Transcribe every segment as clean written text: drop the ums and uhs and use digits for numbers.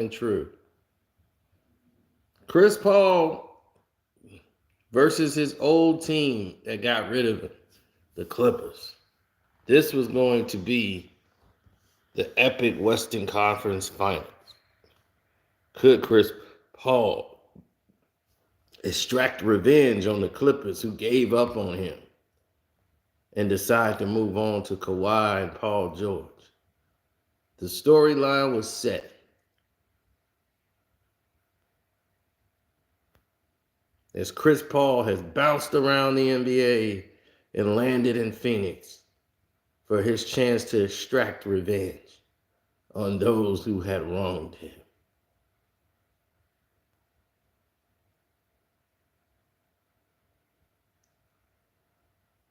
than true. Chris Paul versus his old team that got rid of him, the Clippers. This was going to be the epic Western Conference Finals. Could Chris Paul extract revenge on the Clippers who gave up on him and decide to move on to Kawhi and Paul George? The storyline was set. As Chris Paul has bounced around the NBA and landed in Phoenix for his chance to extract revenge on those who had wronged him.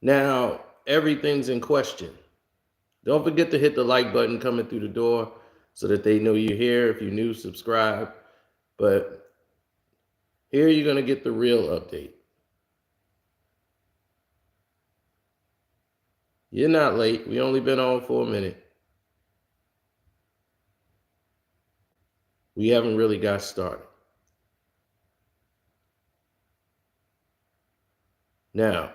Now, everything's in question. Don't forget to hit the like button coming through the door so that they know you're here. If you're new, subscribe. But here you're going to get the real update. You're not late. We only been on for a minute. We haven't really got started. Now,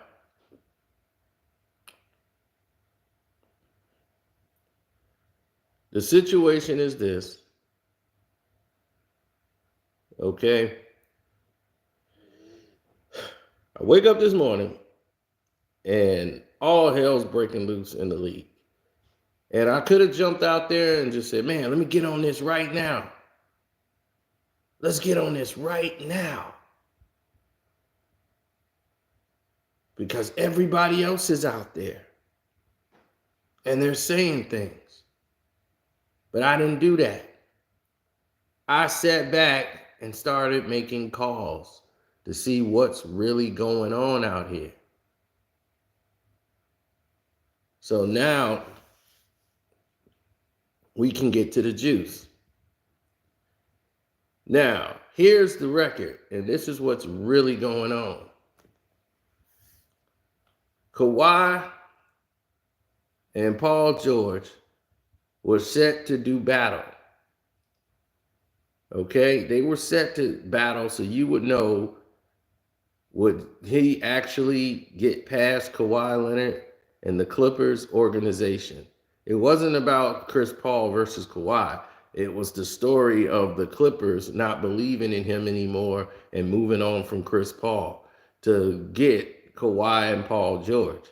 the situation is this, okay? I wake up this morning and all hell's breaking loose in the league. And I could have jumped out there and just said, man, let me get on this right now. Let's get on this right now. Because everybody else is out there. And they're saying things. But I didn't do that. I sat back and started making calls to see what's really going on out here. So now we can get to the juice. Now, here's the record, and this is what's really going on. Kawhi and Paul George were set to do battle. Okay? They were set to battle so you would know, would he actually get past Kawhi Leonard and the Clippers organization? It wasn't about Chris Paul versus Kawhi. It was the story of the Clippers not believing in him anymore and moving on from Chris Paul to get Kawhi and Paul George.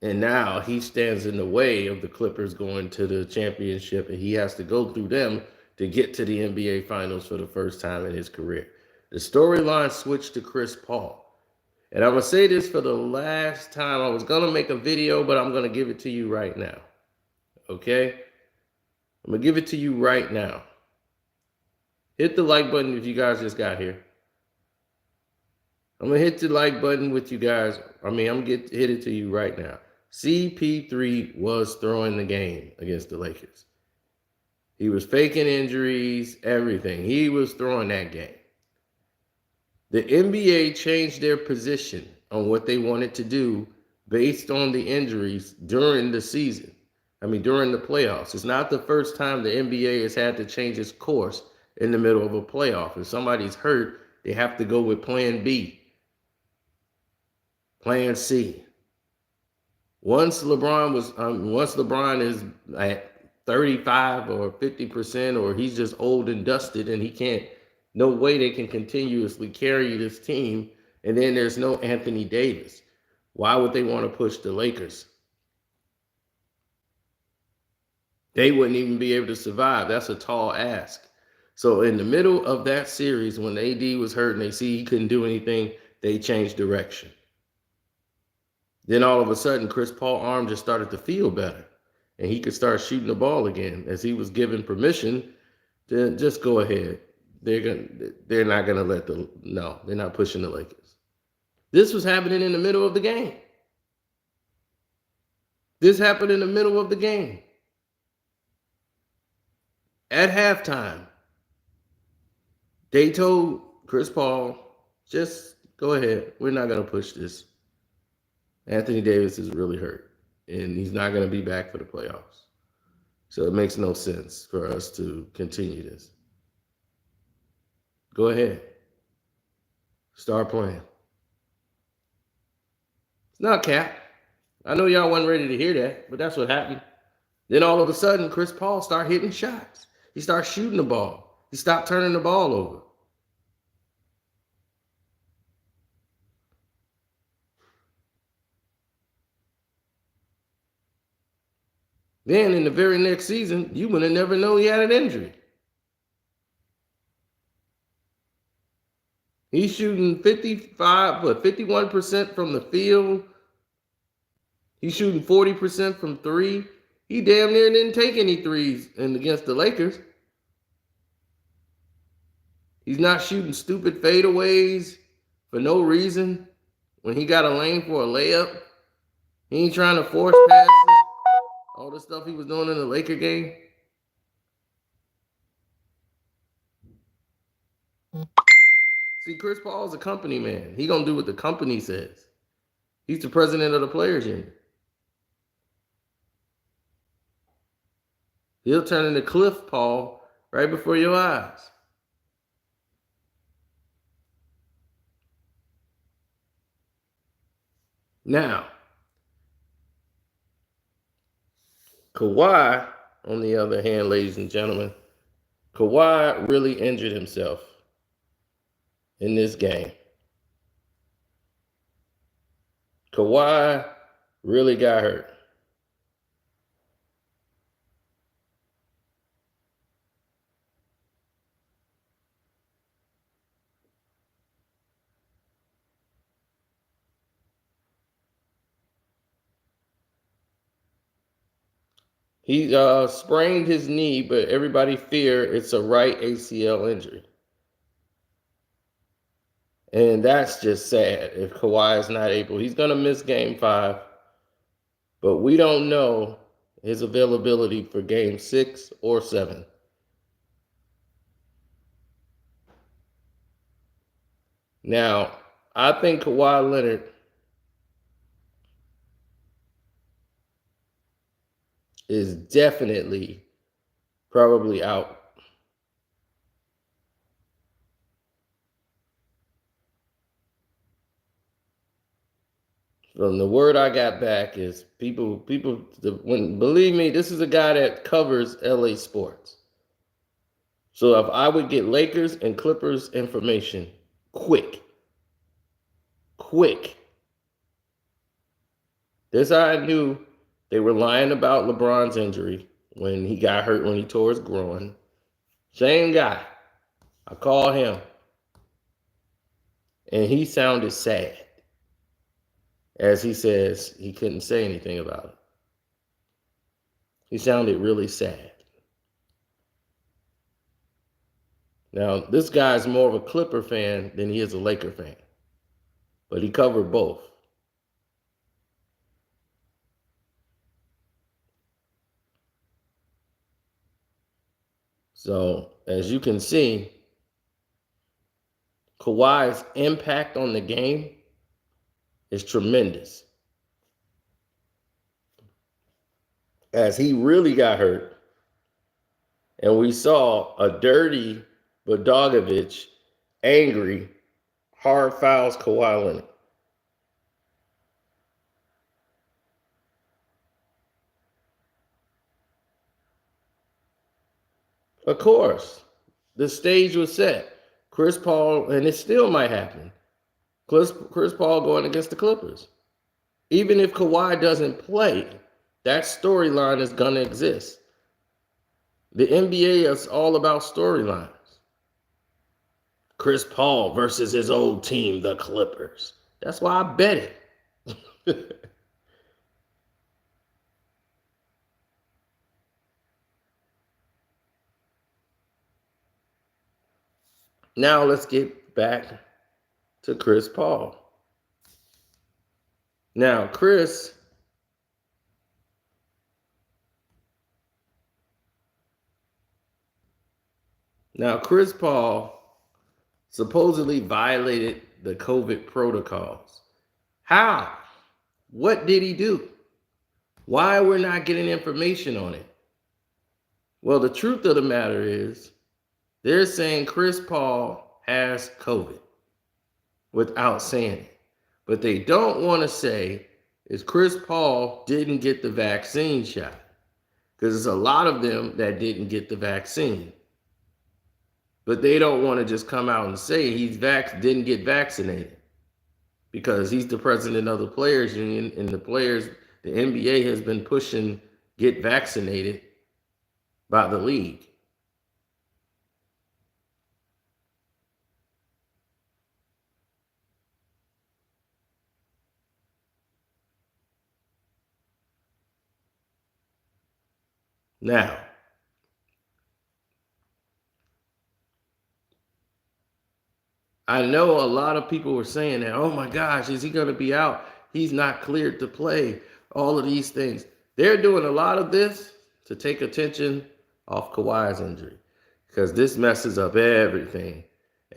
And now he stands in the way of the Clippers going to the championship, and he has to go through them to get to the NBA Finals for the first time in his career. The storyline switched to Chris Paul. And I'm going to say this for the last time. I was going to make a video, but I'm going to give it to you right now. Okay? I'm going to give it to you right now. Hit the like button if you guys just got here. I'm going to hit the like button with you guys. I'm going to hit it to you right now. CP3 was throwing the game against the Lakers. He was faking injuries, everything. He was throwing that game. The NBA changed their position on what they wanted to do based on the injuries during the season. During the playoffs. It's not the first time the NBA has had to change its course in the middle of a playoff. If somebody's hurt, they have to go with plan B, plan C. Once LeBron is at 35 or 50%, or he's just old and dusted and he can't, no way they can continuously carry this team. And then there's no Anthony Davis. Why would they want to push the Lakers? They wouldn't even be able to survive. That's a tall ask. So in the middle of that series, when AD was hurt and they see he couldn't do anything, they changed direction. Then all of a sudden, Chris Paul's arm just started to feel better. And he could start shooting the ball again as he was given permission to just go ahead. They're not pushing the Lakers. This was happening in the middle of the game. This happened in the middle of the game. At halftime, they told Chris Paul, just go ahead. We're not going to push this. Anthony Davis is really hurt, and he's not going to be back for the playoffs. So it makes no sense for us to continue this. Go ahead. Start playing. It's not cap. I know y'all wasn't ready to hear that, but that's what happened. Then all of a sudden, Chris Paul started hitting shots. He started shooting the ball. He stopped turning the ball over. Then in the very next season, you would have never known he had an injury. He's shooting 51% from the field. He's shooting 40% from three. He damn near didn't take any threes against the Lakers. He's not shooting stupid fadeaways for no reason. When he got a lane for a layup, he ain't trying to force passes. All the stuff he was doing in the Laker game. See, Chris Paul's a company man. He gonna do what the company says. He's the president of the Players Union. He'll turn into Cliff Paul right before your eyes. Now, Kawhi, on the other hand, ladies and gentlemen, Kawhi really injured himself in this game. Kawhi really got hurt. He sprained his knee, but everybody fear it's a right ACL injury. And that's just sad if Kawhi is not able. He's going to miss game 5, but we don't know his availability for game 6 or 7. Now, I think Kawhi Leonard is definitely probably out. From the word I got back is believe me, this is a guy that covers LA sports. So if I would get Lakers and Clippers information quick, this I knew they were lying about LeBron's injury when he got hurt, when he tore his groin. Same guy. I called him. And he sounded sad. As he says, he couldn't say anything about it. He sounded really sad. Now, this guy's more of a Clipper fan than he is a Laker fan. But he covered both. So, as you can see, Kawhi's impact on the game is tremendous. As he really got hurt, and we saw a dirty Bogdanovich, angry, hard fouls Kawhi Leonard. Of course, the stage was set. Chris Paul, and it still might happen. Chris Paul going against the Clippers. Even if Kawhi doesn't play, that storyline is going to exist. The NBA is all about storylines. Chris Paul versus his old team, the Clippers. That's why I bet it. Now let's get back to Chris Paul. Now, Chris Paul supposedly violated the COVID protocols. How? What did he do? Why we're not getting information on it? Well, the truth of the matter is, they're saying Chris Paul has COVID without saying it. But they don't want to say is Chris Paul didn't get the vaccine shot. Because there's a lot of them that didn't get the vaccine. But they don't want to just come out and say didn't get vaccinated. Because he's the president of the players union, and the NBA has been pushing get vaccinated by the league. Now, I know a lot of people were saying that, oh my gosh, is he going to be out? He's not cleared to play. All of these things. They're doing a lot of this to take attention off Kawhi's injury because this messes up everything,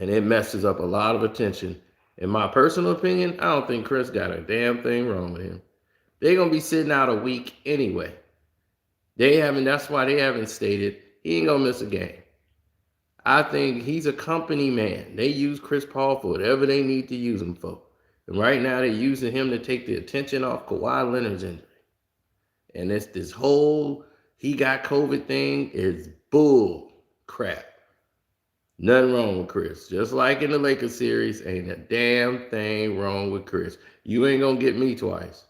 and it messes up a lot of attention. In my personal opinion, I don't think Chris got a damn thing wrong with him. They're going to be sitting out a week anyway. That's why they haven't stated he ain't going to miss a game. I think he's a company man. They use Chris Paul for whatever they need to use him for. And right now they're using him to take the attention off Kawhi Leonard's injury. And it's this whole he got COVID thing is bull crap. Nothing wrong with Chris. Just like in the Lakers series, ain't a damn thing wrong with Chris. You ain't going to get me twice.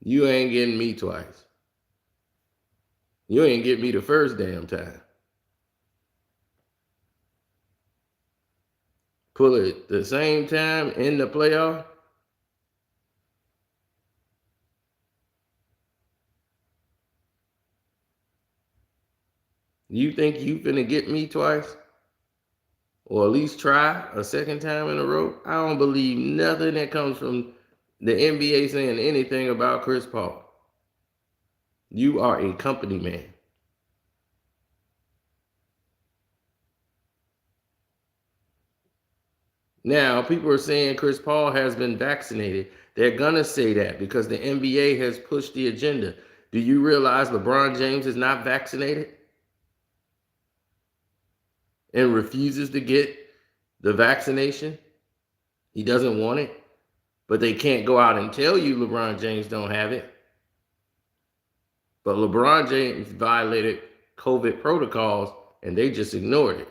You ain't getting me twice. You ain't get me the first damn time. Pull it the same time in the playoff. You think you finna get me twice? Or at least try a second time in a row? I don't believe nothing that comes from the NBA saying anything about Chris Paul. You are a company man. Now, people are saying Chris Paul has been vaccinated. They're going to say that because the NBA has pushed the agenda. Do you realize LeBron James is not vaccinated and refuses to get the vaccination? He doesn't want it, but they can't go out and tell you LeBron James don't have it. But LeBron James violated COVID protocols and they just ignored it.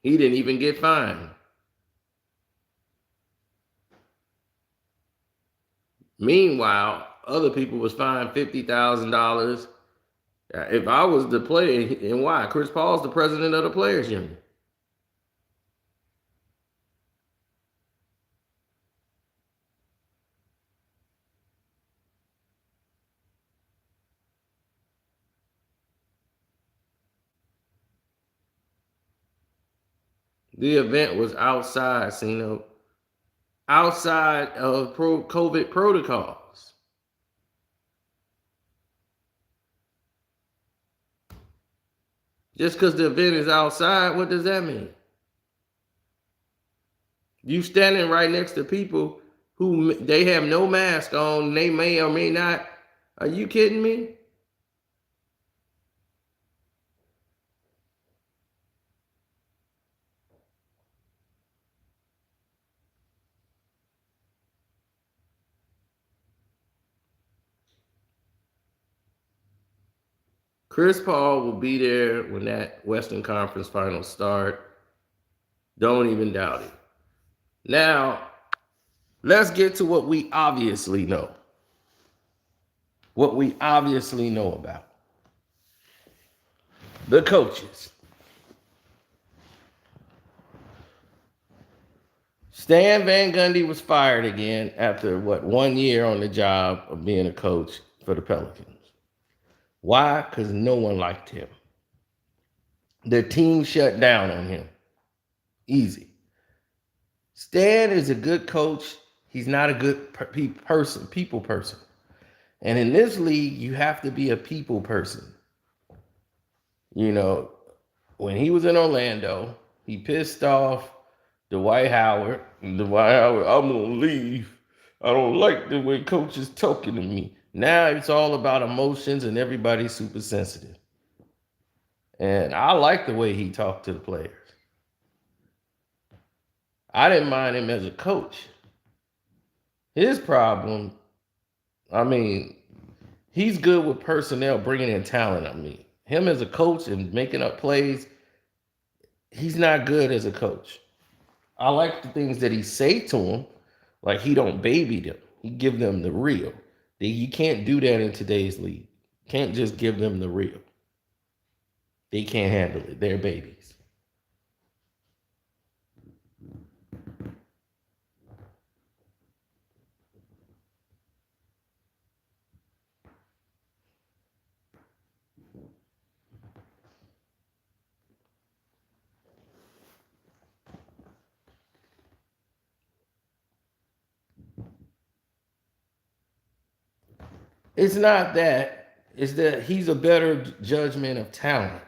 He didn't even get fined. Meanwhile, other people was fined $50,000. If I was the player, and why? Chris Paul's the president of the players union. The event was outside, outside of COVID protocols. Just because the event is outside, what does that mean? You standing right next to people who they have no mask on, they may or may not. Are you kidding me? Chris Paul will be there when that Western Conference Finals start. Don't even doubt it. Now, let's get to what we obviously know. What we obviously know about. The coaches. Stan Van Gundy was fired again after 1 year on the job of being a coach for the Pelicans. Why? Because no one liked him. The team shut down on him. Easy. Stan is a good coach. He's not a good people person. And in this league, you have to be a people person. You know, when he was in Orlando, he pissed off Dwight Howard. Dwight Howard, I'm going to leave. I don't like the way coach is talking to me. Now it's all about emotions and everybody's super sensitive. And I like the way he talked to the players. I didn't mind him as a coach. His problem, I mean, he's good with personnel, bringing in talent. I mean, him as a coach and making up plays, he's not good as a coach. I like the things that he say to them, like he don't baby them. He give them the real. You can't do that in today's league. Can't just give them the real. They can't handle it. They're babies. It's not that. It's that he's a better judgment of talent.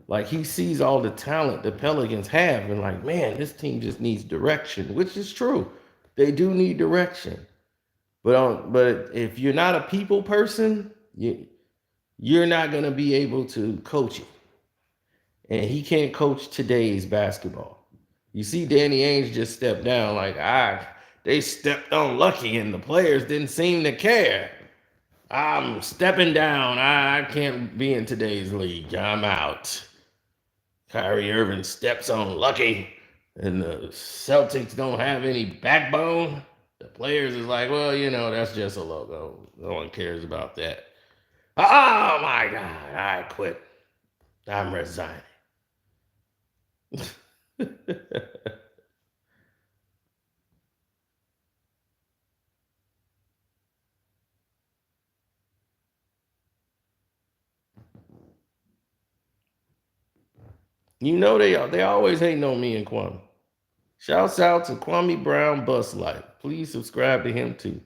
Like he sees all the talent the Pelicans have, and like, man, this team just needs direction, which is true. They do need direction. But if you're not a people person, you're not gonna be able to coach it. And he can't coach today's basketball. You see, Danny Ainge just stepped down. Like they stepped on Lucky, and the players didn't seem to care. I'm stepping down. I can't be in today's league. I'm out. Kyrie Irving steps on Lucky, and the Celtics don't have any backbone. The players is like, well, that's just a logo. No one cares about that. Oh my God, I quit. I'm resigning. They always hating on me and Kwame. Shouts out to Kwame Brown Bus Life. Please subscribe to him too.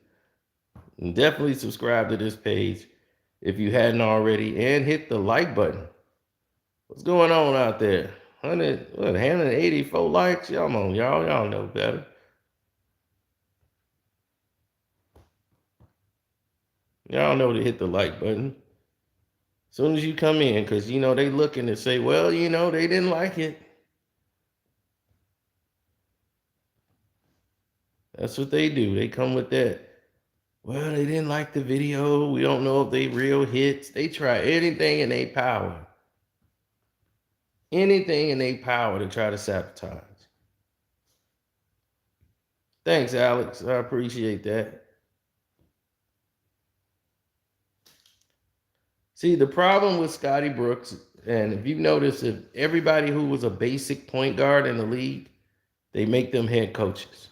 And definitely subscribe to this page if you hadn't already, and hit the like button. What's going on out there? 184 likes? Y'all know better. Y'all know to hit the like button. As soon as you come in, because they looking to say, well, they didn't like it. That's what they do. They come with that. Well, they didn't like the video. We don't know if they real hits. They try anything in their power. Anything in their power to try to sabotage. Thanks, Alex. I appreciate that. See, the problem with Scotty Brooks, and if you notice, if everybody who was a basic point guard in the league, they make them head coaches.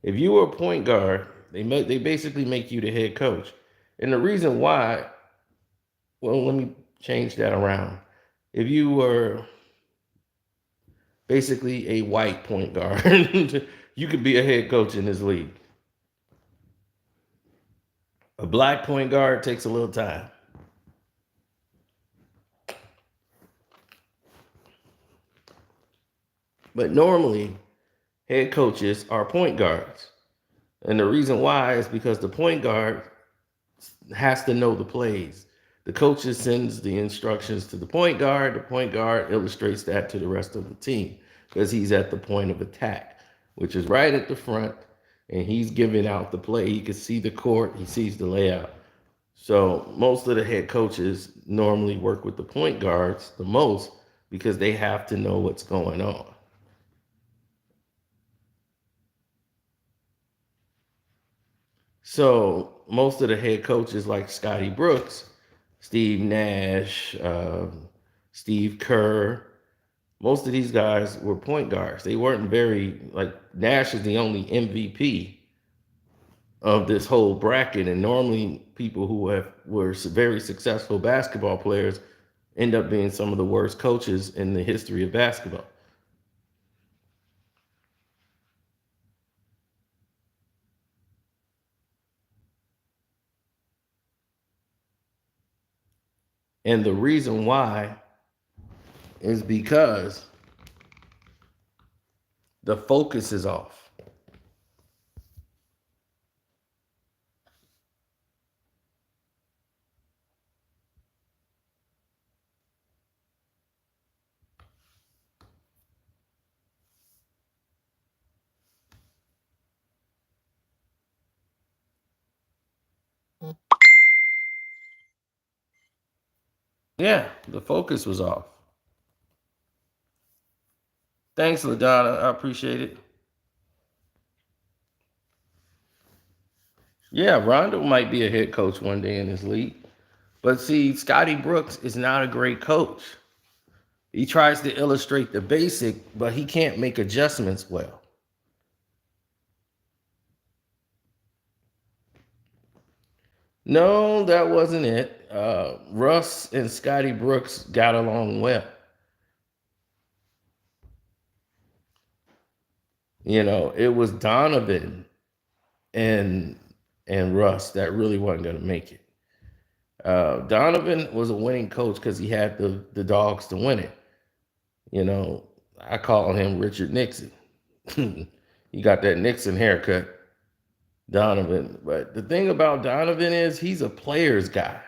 If you were a point guard, they basically make you the head coach. And the reason why, well, let me change that around. If you were basically a white point guard, you could be a head coach in this league. A black point guard takes a little time. But normally, head coaches are point guards. And the reason why is because the point guard has to know the plays. The coach sends the instructions to the point guard. The point guard illustrates that to the rest of the team because he's at the point of attack, which is right at the front, and he's giving out the play. He can see the court. He sees the layout. So most of the head coaches normally work with the point guards the most because they have to know what's going on. So most of the head coaches like Scotty Brooks, Steve Nash, Steve Kerr, most of these guys were point guards. They weren't like Nash is the only MVP of this whole bracket. And normally people who were very successful basketball players end up being some of the worst coaches in the history of basketball. And the reason why is because the focus is off. Yeah, the focus was off. Thanks, LaDonna. I appreciate it. Yeah, Rondo might be a head coach one day in this league. But see, Scotty Brooks is not a great coach. He tries to illustrate the basic, but he can't make adjustments well. No, that wasn't it. Russ and Scotty Brooks got along well. You know, it was Donovan and Russ that really wasn't going to make it. Donovan was a winning coach because he had the dogs to win it. You know, I call him Richard Nixon. He got that Nixon haircut, Donovan. But the thing about Donovan is he's a player's guy.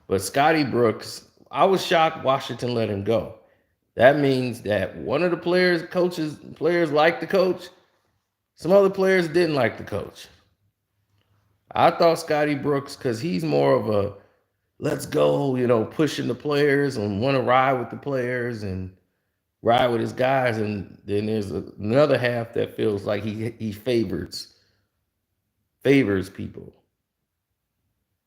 But Scotty Brooks, I was shocked Washington let him go. That means that one of the players liked the coach. Some other players didn't like the coach. I thought Scotty Brooks, because he's more of a let's go, you know, pushing the players and want to ride with the players and ride with his guys. And then there's another half that feels like he favors people.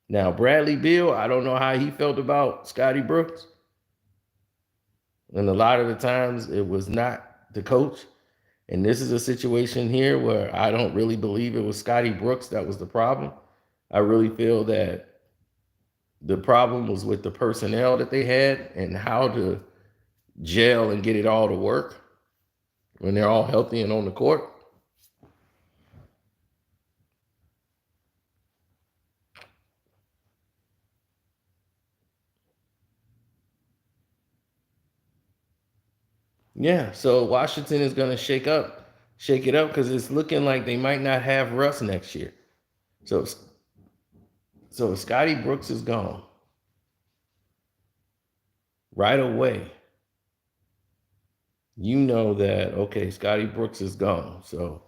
Now, Bradley Beal, I don't know how he felt about Scotty Brooks. And a lot of the times it was not the coach. And this is a situation here where I don't really believe it was Scotty Brooks that was the problem. I really feel that the problem was with the personnel that they had and how to gel and get it all to work when they're all healthy and on the court. Yeah, so Washington is going to shake it up because it's looking like they might not have Russ next year. So Scotty Brooks is gone right away. You know that, okay, Scotty Brooks is gone. So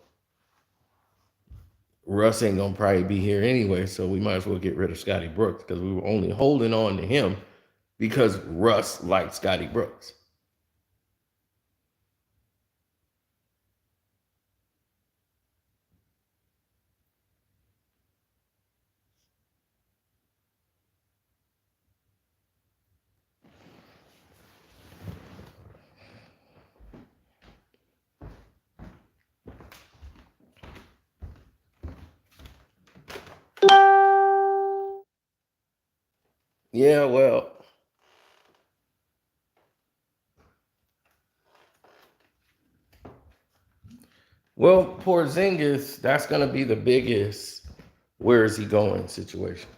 Russ ain't going to probably be here anyway. So we might as well get rid of Scotty Brooks because we were only holding on to him because Russ liked Scotty Brooks. Yeah, well, Porzingis, that's going to be the biggest where is he going situation.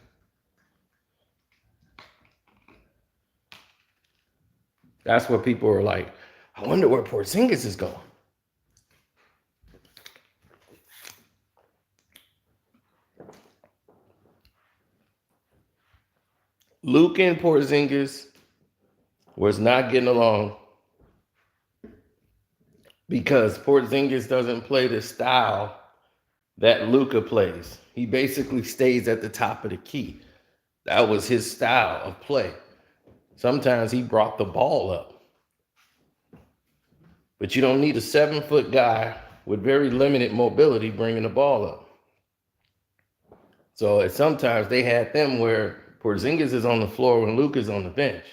That's what people are like, I wonder where Porzingis is going. Luke and Porzingis was not getting along because Porzingis doesn't play the style that Luka plays. He basically stays at the top of the key. That was his style of play. Sometimes he brought the ball up. But you don't need a 7-foot guy with very limited mobility bringing the ball up. So sometimes they had them where Porzingis is on the floor when Luka's on the bench.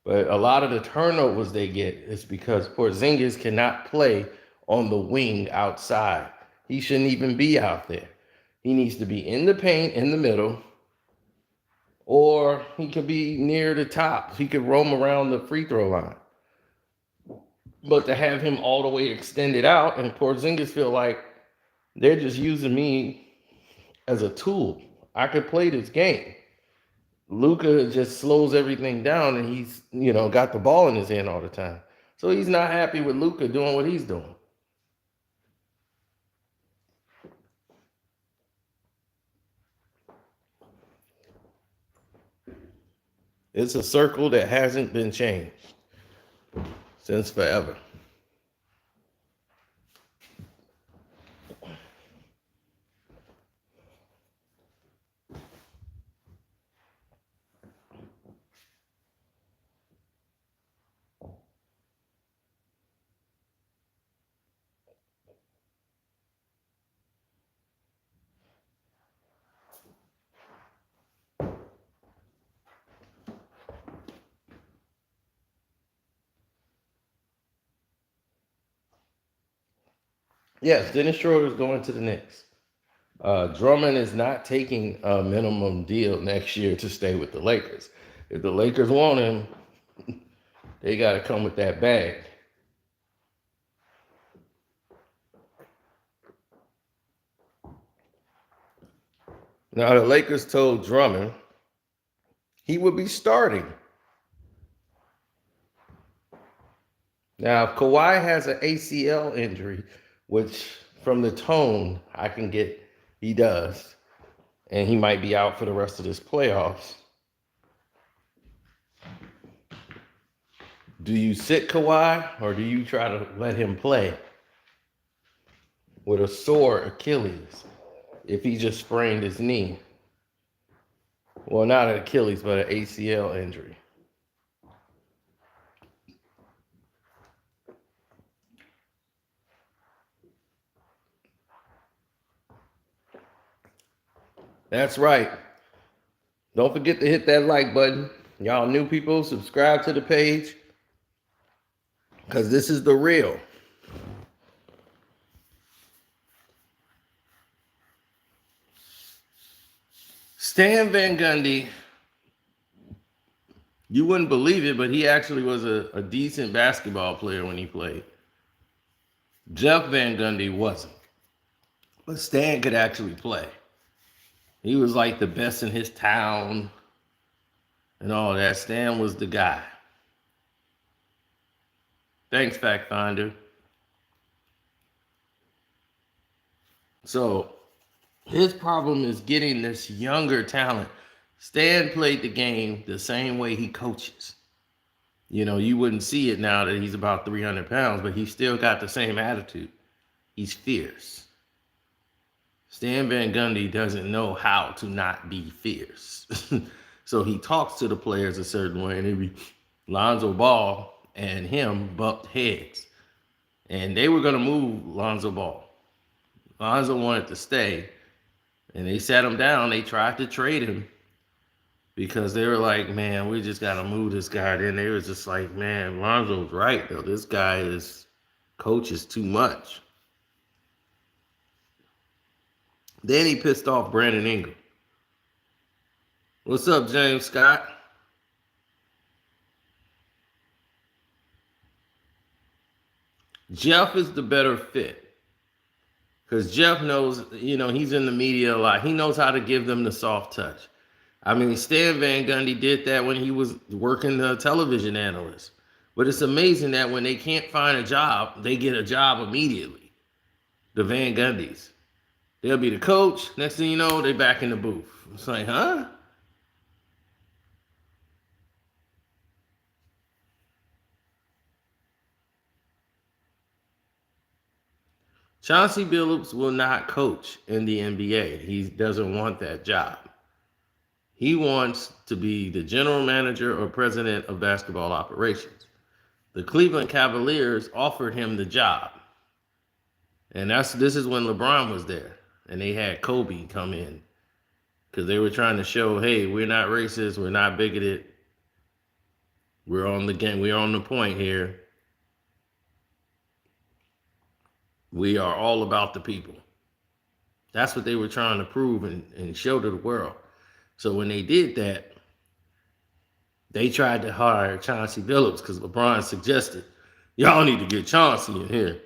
But a lot of the turnovers they get is because Porzingis cannot play on the wing outside. He shouldn't even be out there. He needs to be in the paint in the middle, or he could be near the top. He could roam around the free throw line. But to have him all the way extended out and Porzingis feel like they're just using me as a tool. I could play this game. Luka just slows everything down and he's, got the ball in his hand all the time. So he's not happy with Luka doing what he's doing. It's a circle that hasn't been changed since forever. Yes, Dennis Schroeder's going to the Knicks. Drummond is not taking a minimum deal next year to stay with the Lakers. If the Lakers want him, they got to come with that bag. Now, the Lakers told Drummond he would be starting. Now, if Kawhi has an ACL injury, which from the tone I can get he does, and he might be out for the rest of this playoffs, do you sit Kawhi or do you try to let him play with a sore Achilles if he just sprained his knee? Well, not an Achilles, but an ACL injury. That's right. Don't forget to hit that like button. Y'all new people, subscribe to the page because this is the real. Stan Van Gundy, you wouldn't believe it, but he actually was a decent basketball player when he played. Jeff Van Gundy wasn't. But Stan could actually play. He was like the best in his town and all that. Stan was the guy. Thanks, Fact Finder. So his problem is getting this younger talent. Stan played the game the same way he coaches. You know, you wouldn't see it now that he's about 300 pounds, but he still got the same attitude. He's fierce. Stan Van Gundy doesn't know how to not be fierce. So he talks to the players a certain way, and Lonzo Ball and him bumped heads. And they were going to move Lonzo Ball. Lonzo wanted to stay, and they sat him down. They tried to trade him because they were like, man, we just got to move this guy. Then they was just like, man, Lonzo's right, though. This guy coaches too much. Then he pissed off Brandon Ingram. What's up, James Scott? Jeff is the better fit because Jeff knows, you know, he's in the media a lot. He knows how to give them the soft touch. I mean, Stan Van Gundy did that when he was working the television analyst. But it's amazing that when they can't find a job, they get a job immediately. The Van Gundys. They'll be the coach. Next thing you know, they're back in the booth. It's like, huh? Chauncey Billups will not coach in the NBA. He doesn't want that job. He wants to be the general manager or president of basketball operations. The Cleveland Cavaliers offered him the job. And this is when LeBron was there. And they had Kobe come in. Because they were trying to show, hey, we're not racist. We're not bigoted. We're on the game. We're on the point here. We are all about the people. That's what they were trying to prove and show to the world. So when they did that, they tried to hire Chauncey Billups because LeBron suggested, y'all need to get Chauncey in here.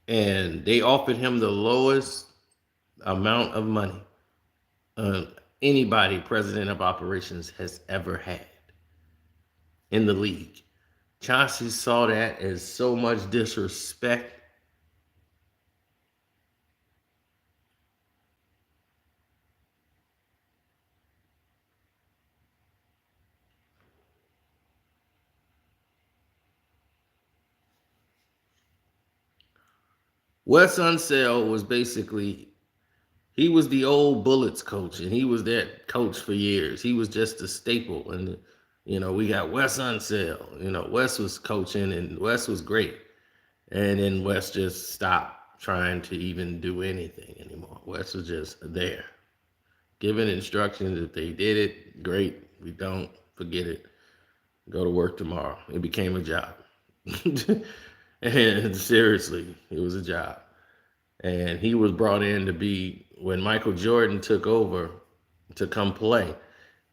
And they offered him the lowest amount of money anybody president of operations has ever had in the league. Chauncey saw that as so much disrespect. Wes Unseld was basically, he was the old Bullets coach, and he was that coach for years. He was just a staple. And, you know, we got Wes Unseld. You know, Wes was coaching, and Wes was great. And then Wes just stopped trying to even do anything anymore. Wes was just there, giving instructions. If they did it, great. We don't, forget it. Go to work tomorrow. It became a job. And seriously, it was a job. And he was brought in to be, when Michael Jordan took over to come play,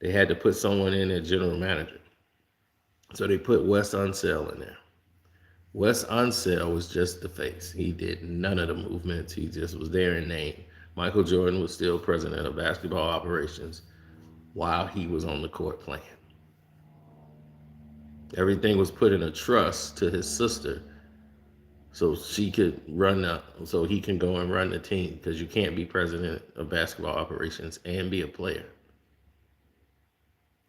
they had to put someone in as general manager. So they put Wes Unseld in there. Wes Unseld was just the face. He did none of the movements. He just was there in name. Michael Jordan was still president of basketball operations while he was on the court playing. Everything was put in a trust to his sister so she could so he can go and run the team, because you can't be president of basketball operations and be a player.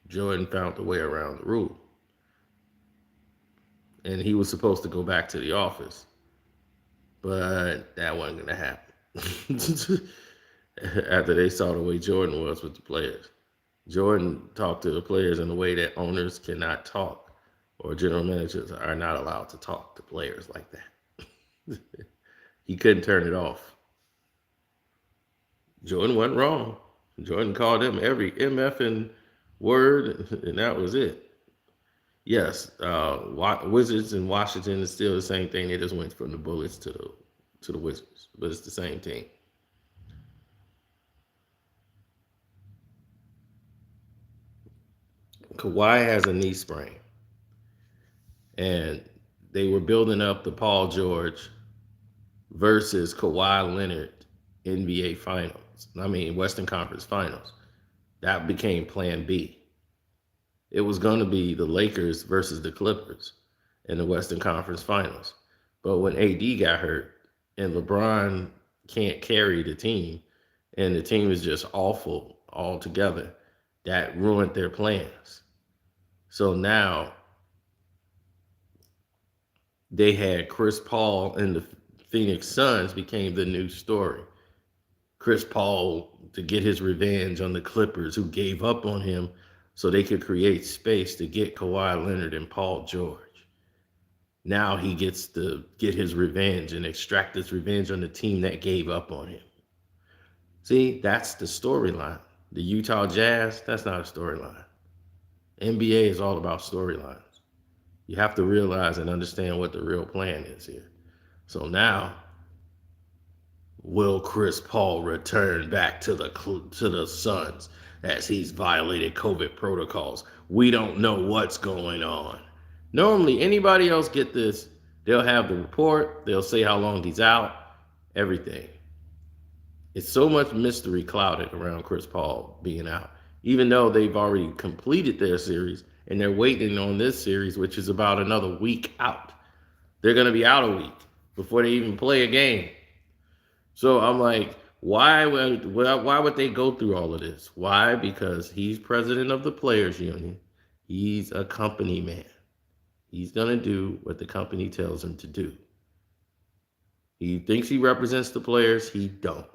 Jordan found a way around the rule. And he was supposed to go back to the office, but that wasn't going to happen. After they saw the way Jordan was with the players. Jordan talked to the players in a way that owners cannot talk, or general managers are not allowed to talk to players like that. He couldn't turn it off. Jordan wasn't wrong. Jordan called him every MF word, and that was it. Yes, Wizards in Washington is still the same thing. They just went from the Bullets to the Wizards, but it's the same team. Kawhi has a knee sprain, and they were building up the Paul George versus Kawhi Leonard NBA Finals. Western Conference Finals. That became Plan B. It was going to be the Lakers versus the Clippers in the Western Conference Finals. But when AD got hurt and LeBron can't carry the team, and the team is just awful altogether, that ruined their plans. So now they had Chris Paul and the Phoenix Suns became the new story. Chris Paul to get his revenge on the Clippers, who gave up on him so they could create space to get Kawhi Leonard and Paul George. Now he gets to get his revenge and extract his revenge on the team that gave up on him. See, that's the storyline. The Utah Jazz, that's not a storyline. NBA is all about storylines. You have to realize and understand what the real plan is here. So now, will Chris Paul return back to the Suns as he's violated COVID protocols? We don't know what's going on. Normally, anybody else get this, they'll have the report, they'll say how long he's out, everything. It's so much mystery clouded around Chris Paul being out, even though they've already completed their series and they're waiting on this series, which is about another week out. They're going to be out a week before they even play a game. So I'm like, why would they go through all of this? Why? Because he's president of the Players Union. He's a company man. He's going to do what the company tells him to do. He thinks he represents the players. He don't.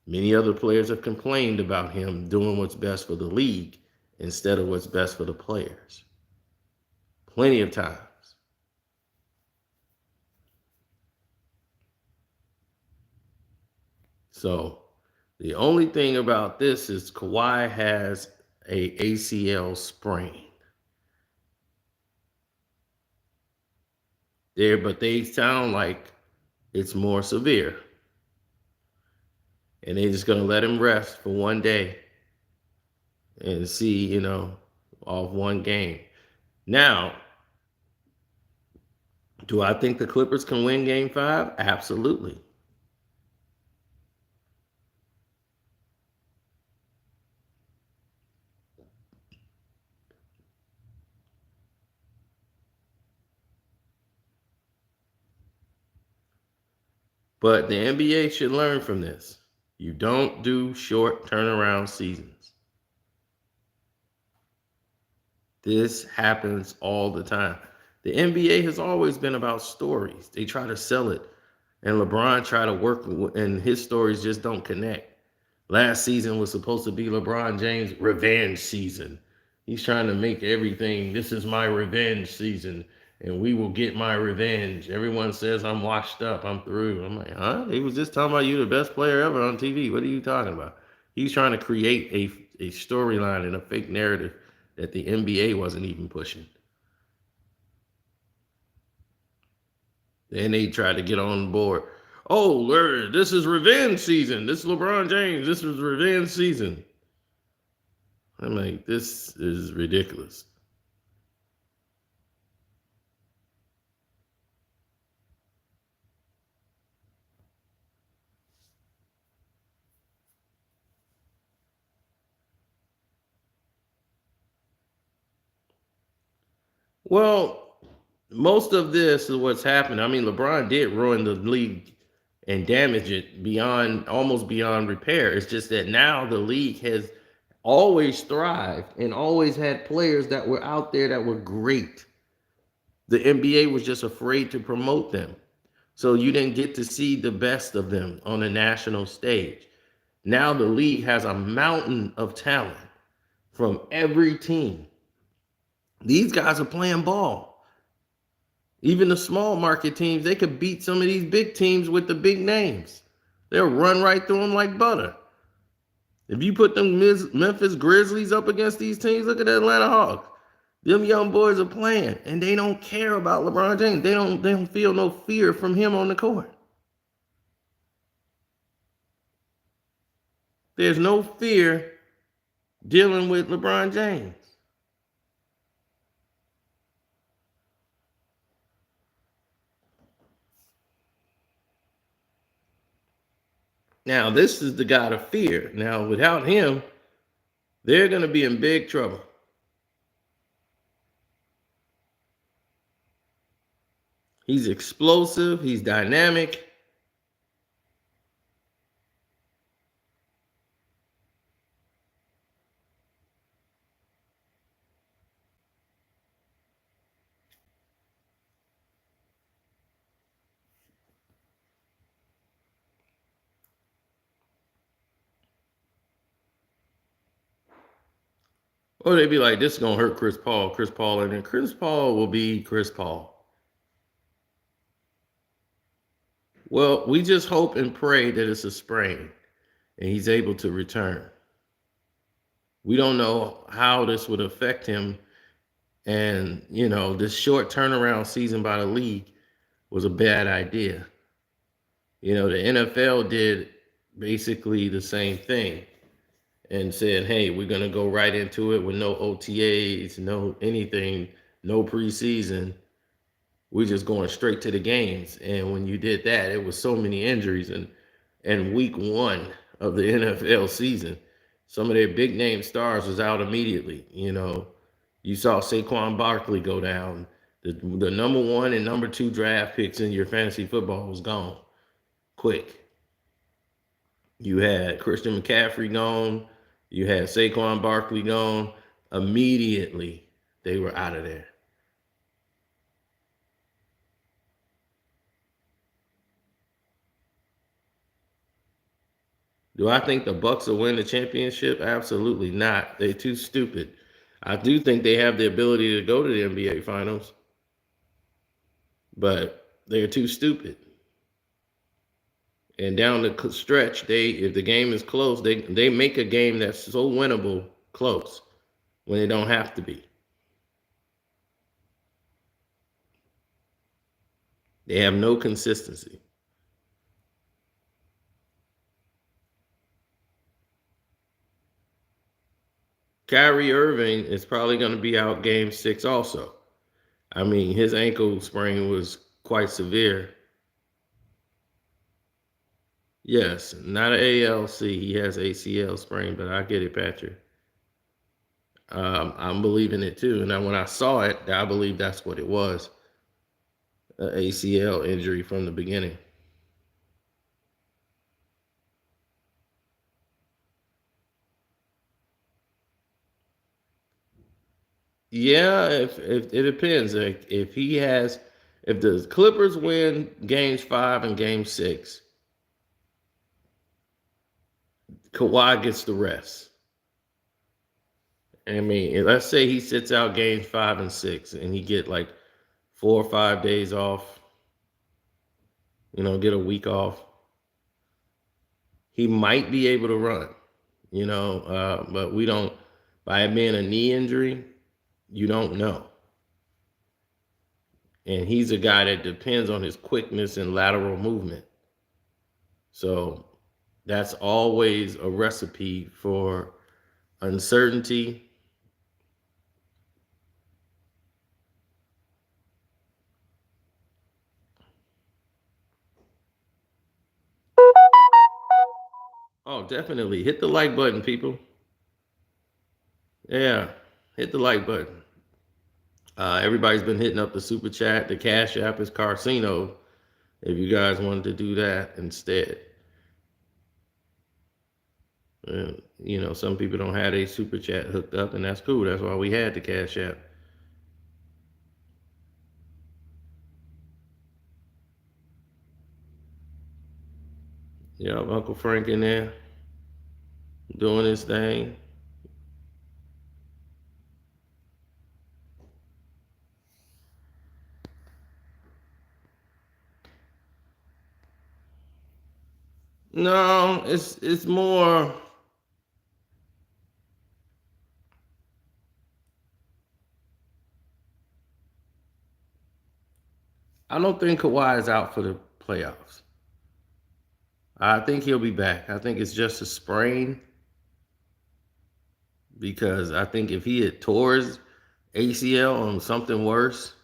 Many other players have complained about him doing what's best for the league instead of what's best for the players. Plenty of times. So the only thing about this is Kawhi has a ACL sprain. But they sound like it's more severe. And they're just going to let him rest for one day and see, off one game. Now, do I think the Clippers can win Game 5? Absolutely. But the NBA should learn from this. You don't do short turnaround seasons. This happens all the time. The NBA has always been about stories. They try to sell it. And LeBron try to work, and his stories just don't connect. Last season was supposed to be LeBron James' revenge season. He's trying to make everything, this is my revenge season, and we will get my revenge. Everyone says I'm washed up, I'm through. I'm like, huh? He was just talking about you, the best player ever on TV. What are you talking about? He's trying to create a storyline and a fake narrative that the NBA wasn't even pushing. Then they tried to get on board. Oh, this is revenge season. This is LeBron James. This is revenge season. I'm like, this is ridiculous. Well, most of this is what's happened. I mean, LeBron did ruin the league and damage it almost beyond repair. It's just that now the league has always thrived and always had players that were out there that were great. The NBA was just afraid to promote them. So you didn't get to see the best of them on a national stage. Now the league has a mountain of talent from every team. These guys are playing ball. Even the small market teams, they could beat some of these big teams with the big names. They'll run right through them like butter. If you put them Memphis Grizzlies up against these teams, look at the Atlanta Hawks. Them young boys are playing, and they don't care about LeBron James. They don't feel no fear from him on the court. There's no fear dealing with LeBron James. Now, this is the God of fear. Now, without him, they're going to be in big trouble. He's explosive. He's dynamic. Or they'd be like, this is going to hurt Chris Paul, and then Chris Paul will be Chris Paul. Well, we just hope and pray that it's a sprain and he's able to return. We don't know how this would affect him. And, this short turnaround season by the league was a bad idea. The NFL did basically the same thing and said, hey, we're going to go right into it with no OTAs, no anything, no preseason. We're just going straight to the games. And when you did that, it was so many injuries. And week one of the NFL season, some of their big name stars was out immediately. You saw Saquon Barkley go down. The number 1 and number 2 draft picks in your fantasy football was gone quick. You had Christian McCaffrey gone. You had Saquon Barkley gone. Immediately, they were out of there. Do I think the Bucks will win the championship? Absolutely not. They're too stupid. I do think they have the ability to go to the NBA Finals, but they're too stupid. And down the stretch, if the game is close, they make a game that's so winnable close when they don't have to be. They have no consistency. Kyrie Irving is probably going to be out game 6 also. I mean, his ankle sprain was quite severe. Yes, not an ALC. He has ACL sprain, but I get it, Patrick. I'm believing it too. And when I saw it, I believe that's what it was. An ACL injury from the beginning. Yeah, if it depends. Like, if the Clippers win games 5 and game 6, Kawhi gets the rest. I mean, let's say he sits out games 5 and 6 and he get like 4 or 5 days off, get a week off. He might be able to run, but we don't, by it being a knee injury, You don't know. And he's a guy that depends on his quickness and lateral movement. So that's always a recipe for uncertainty. Oh, definitely. Hit the like button, people. Yeah, hit the like button. Everybody's been hitting up the super chat. The Cash App is Carcino. If you guys wanted to do that instead. Some people don't have a super chat hooked up, and that's cool. That's why we had the Cash App. Yeah, Uncle Frank in there doing his thing. No, it's more. I don't think Kawhi is out for the playoffs. I think he'll be back. I think it's just a sprain because I think if he had tore his ACL on something worse,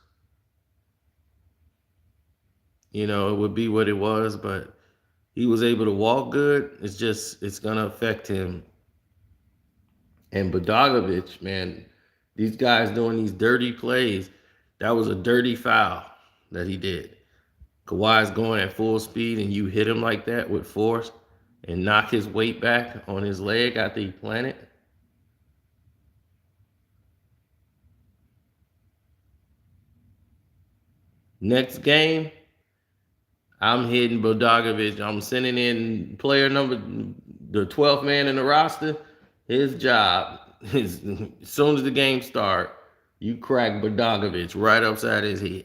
it would be what it was. But he was able to walk good. It's gonna affect him. And Bogdanovich, man, these guys doing these dirty plays, that was a dirty foul that he did. Kawhi's going at full speed and you hit him like that with force and knock his weight back on his leg after he planted. Next game, I'm hitting Bogdanovich. I'm sending in player number, the 12th man in the roster. His job is, as soon as the game starts, you crack Bogdanovich right upside his head.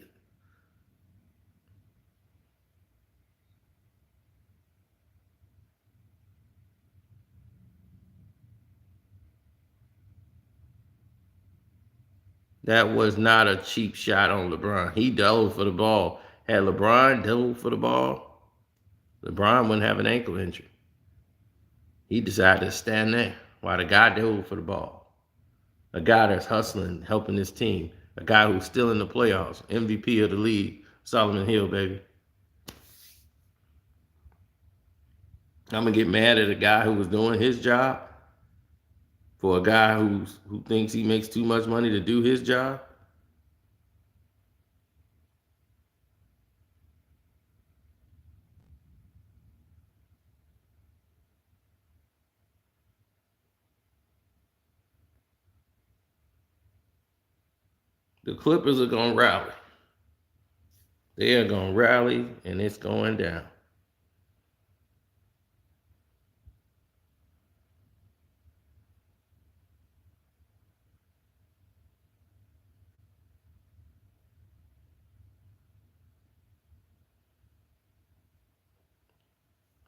That was not a cheap shot on LeBron. He dove for the ball. Had LeBron dove for the ball, LeBron wouldn't have an ankle injury. He decided to stand there while the guy dove for the ball. A guy that's hustling, helping his team. A guy who's still in the playoffs. MVP of the league. Solomon Hill, baby. I'm going to get mad at a guy who was doing his job for a guy who thinks he makes too much money to do his job. The Clippers are going to rally. They are going to rally, and it's going down.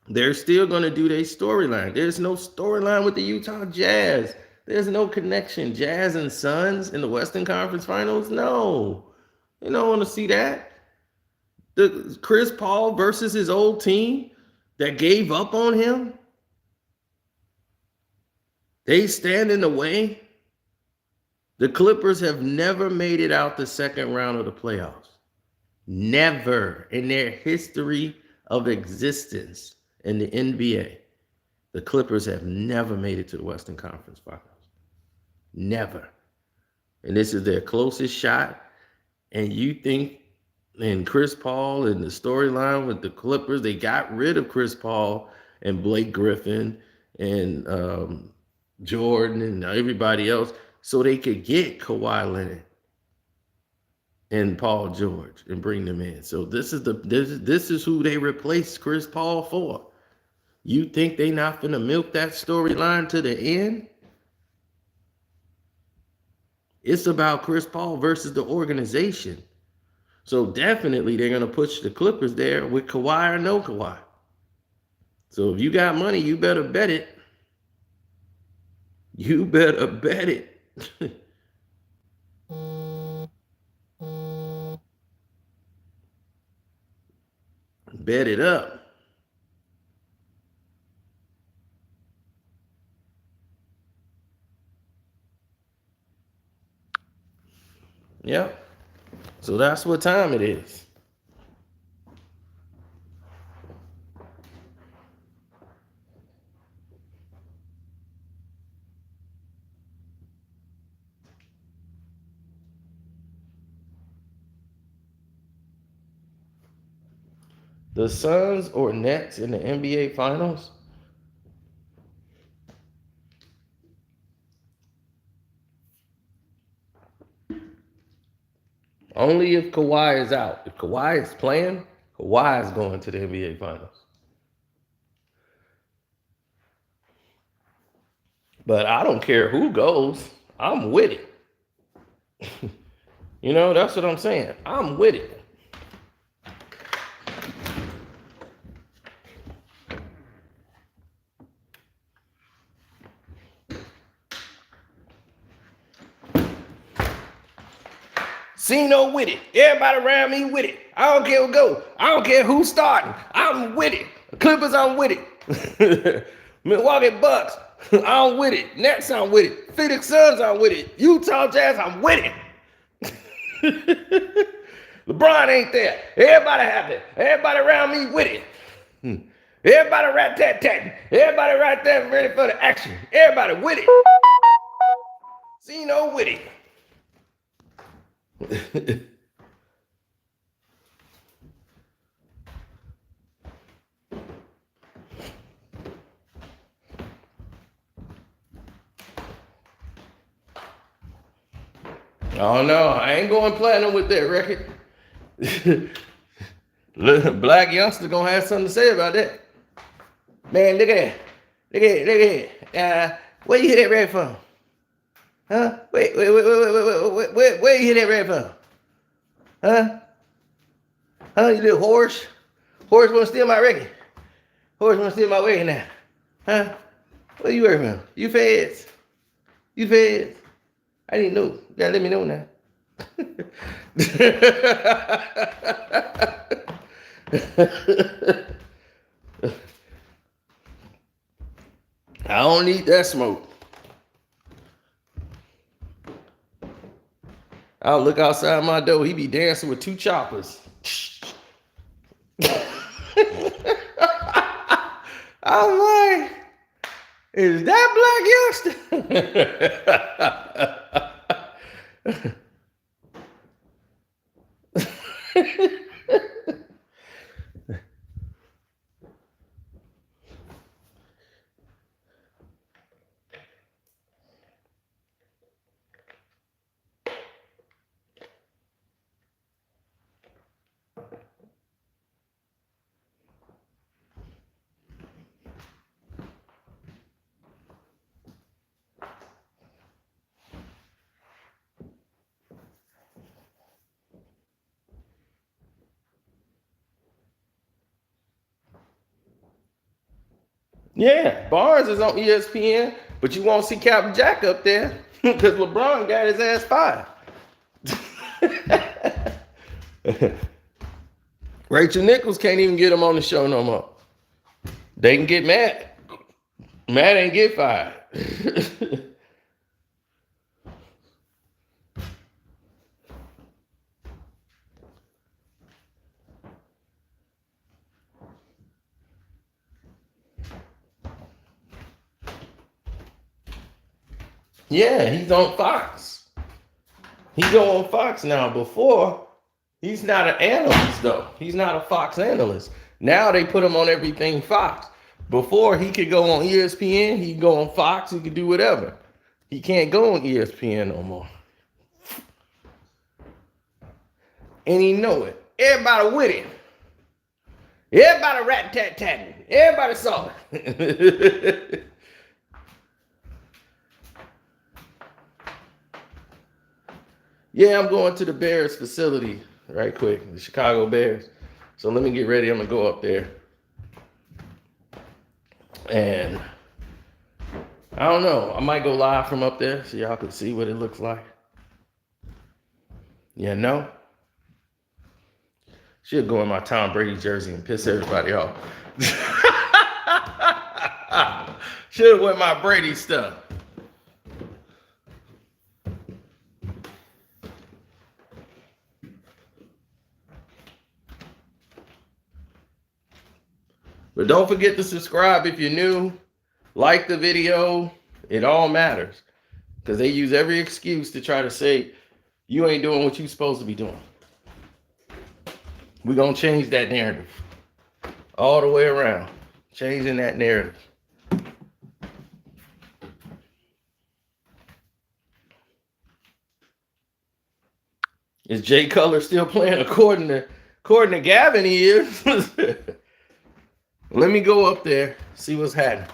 They're still going to do their storyline. There's no storyline with the Utah Jazz. There's no connection. Jazz and Suns in the Western Conference Finals? No. You don't want to see that. The Chris Paul versus his old team that gave up on him. They stand in the way. The Clippers have never made it out the second round of the playoffs. Never in their history of existence in the NBA. The Clippers have never made it to the Western Conference Finals. Never. And this is their closest shot. And you think, and Chris Paul and the storyline with the Clippers, they got rid of Chris Paul and Blake Griffin and Jordan and everybody else so they could get Kawhi Leonard and Paul George and bring them in. So this is who they replaced Chris Paul for. You think they not finna milk that storyline to the end? It's about Chris Paul versus the organization. So definitely they're gonna push the Clippers there with Kawhi or no Kawhi. So if you got money, you better bet it. You better bet it. Bet it up. Yep. So that's what time it is. The Suns or Nets in the NBA Finals? Only if Kawhi is out. If Kawhi is playing, Kawhi is going to the NBA Finals. But I don't care who goes. I'm with it. You know, that's what I'm saying. I'm with it. Cino with it. Everybody around me with it. I don't care who go. I don't care who's starting. I'm with it. Clippers, I'm with it. Milwaukee Bucks, I'm with it. Nets, I'm with it. Phoenix Suns, I'm with it. Utah Jazz, I'm with it. LeBron ain't there. Everybody happy. Everybody around me with it. Everybody right there, everybody right there ready for the action. Everybody with it. Cino with it. Oh no, I ain't going platinum with that record. Black youngster gonna have something to say about that. Man, look at that. Where you hit that record from? Huh? Wait. Where you hit that record from? Huh? You little horse? Horse wanna steal my record. Horse wanna steal my record now. Huh? Where you working from? You feds? You feds? I didn't know. You gotta let me know now. I don't need that smoke. I'll look outside my door. He be dancing with two choppers. I'm like, is that black youngster? Yeah, Barnes is on ESPN, but you won't see Captain Jack up there because LeBron got his ass fired. Rachel Nichols can't even get him on the show no more. They can get mad. Matt ain't get fired. Yeah, he's on Fox. He's on Fox now. Before, he's not an analyst, though. He's not a Fox analyst. Now they put him on everything Fox. Before, he could go on ESPN. He could go on Fox. He could do whatever. He can't go on ESPN no more. And he know it. Everybody with him. Everybody rat-tat-tatting. Everybody saw it. Yeah, I'm going to the Bears facility right quick, the Chicago Bears. So let me get ready. I'm going to go up there. And I don't know. I might go live from up there so y'all can see what it looks like. You know? Should go in my Tom Brady jersey and piss everybody off. Should have went my Brady stuff. But don't forget to subscribe if you're new. Like the video. It all matters. Because they use every excuse to try to say you ain't doing what you're supposed to be doing. We're going to change that narrative. All the way around. Changing that narrative. Is Jay Cutler still playing? According to Gavin, he is. Let me go up there, see what's happening.